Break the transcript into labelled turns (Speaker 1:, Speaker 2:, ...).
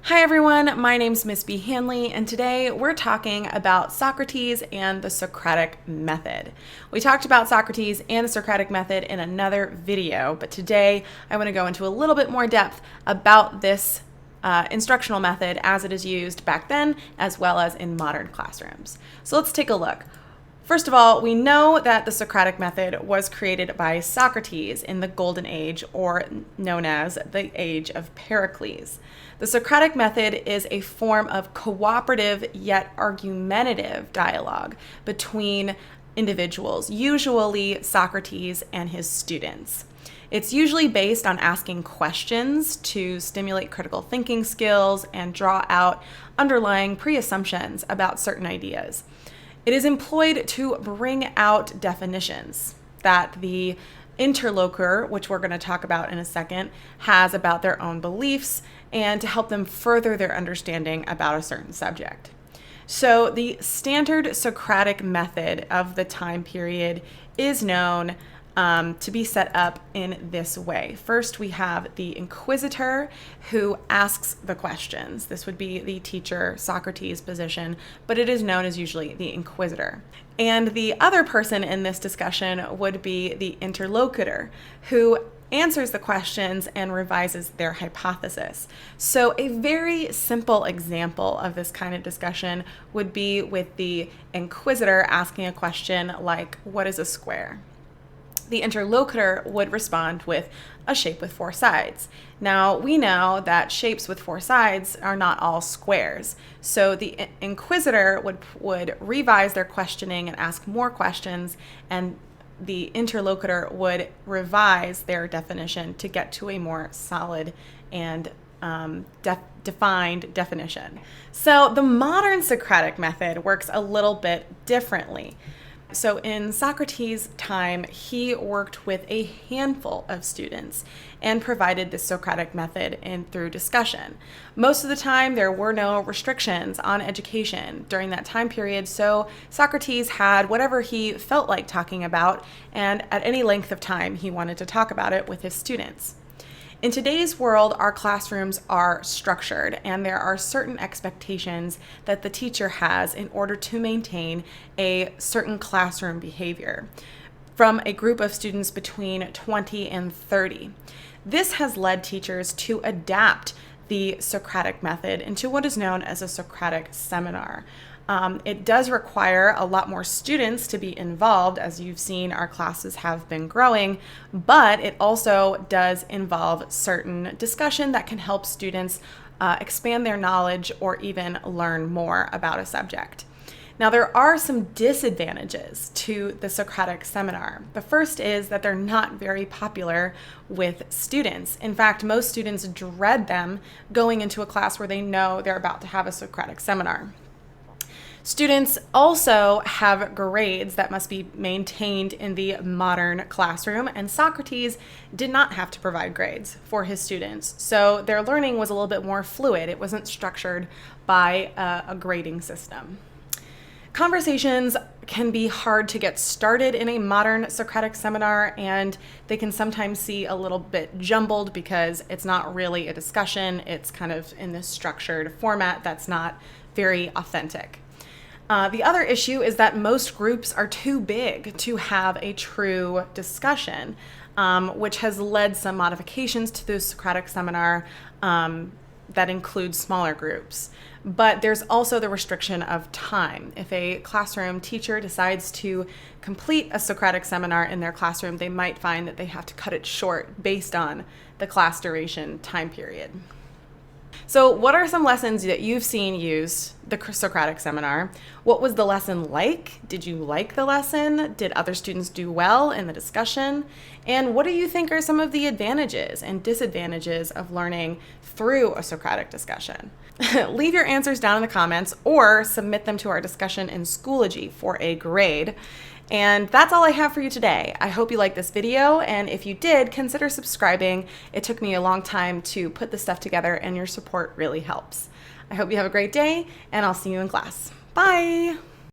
Speaker 1: Hi everyone, my name's Miss B. Hanley, and today we're talking about Socrates and the Socratic method. We talked about Socrates and the Socratic method in another video, but today I want to go into a little bit more depth about this instructional method as it is used back then, as well as in modern classrooms. So let's take a look. First of all, we know that the Socratic method was created by Socrates in the Golden Age, or known as the Age of Pericles. The Socratic method is a form of cooperative yet argumentative dialogue between individuals, usually Socrates and his students. It's usually based on asking questions to stimulate critical thinking skills and draw out underlying pre-assumptions about certain ideas. It is employed to bring out definitions that the interlocutor, which we're going to talk about in a second, has about their own beliefs and to help them further their understanding about a certain subject. So the standard Socratic method of the time period is known to be set up in this way. First, we have the Inquisitor who asks the questions. This would be the teacher, Socrates' position, but it is known as usually the Inquisitor. And the other person in this discussion would be the interlocutor, who answers the questions and revises their hypothesis. So a very simple example of this kind of discussion would be with the Inquisitor asking a question like, "What is a square?" The interlocutor would respond with a shape with four sides. Now, we know that shapes with four sides are not all squares. So the inquisitor would revise their questioning and ask more questions, and the interlocutor would revise their definition to get to a more solid and defined definition. So the modern Socratic method works a little bit differently. So in Socrates' time, he worked with a handful of students and provided the Socratic method through discussion. Most of the time, there were no restrictions on education during that time period, so Socrates had whatever he felt like talking about, and at any length of time, he wanted to talk about it with his students. In today's world, our classrooms are structured, and there are certain expectations that the teacher has in order to maintain a certain classroom behavior from a group of students between 20 and 30. This has led teachers to adapt the Socratic method into what is known as a Socratic Seminar. It does require a lot more students to be involved. As you've seen, our classes have been growing, but it also does involve certain discussion that can help students expand their knowledge or even learn more about a subject. Now, there are some disadvantages to the Socratic Seminar. The first is that they're not very popular with students. In fact, most students dread them going into a class where they know they're about to have a Socratic Seminar. Students also have grades that must be maintained in the modern classroom, and Socrates did not have to provide grades for his students. So their learning was a little bit more fluid. It wasn't structured by a grading system. Conversations can be hard to get started in a modern Socratic seminar, and they can sometimes seem a little bit jumbled because it's not really a discussion. It's kind of in this structured format that's not very authentic. The other issue is that most groups are too big to have a true discussion, which has led some modifications to the Socratic Seminar that include smaller groups. But there's also the restriction of time. If a classroom teacher decides to complete a Socratic Seminar in their classroom, they might find that they have to cut it short based on the class duration time period. So what are some lessons that you've seen use the Socratic Seminar? What was the lesson like? Did you like the lesson? Did other students do well in the discussion? And what do you think are some of the advantages and disadvantages of learning through a Socratic discussion? Leave your answers down in the comments or submit them to our discussion in Schoology for a grade. And that's all I have for you today. I hope you liked this video, and if you did, consider subscribing. It took me a long time to put this stuff together, and your support really helps. I hope you have a great day, and I'll see you in class. Bye!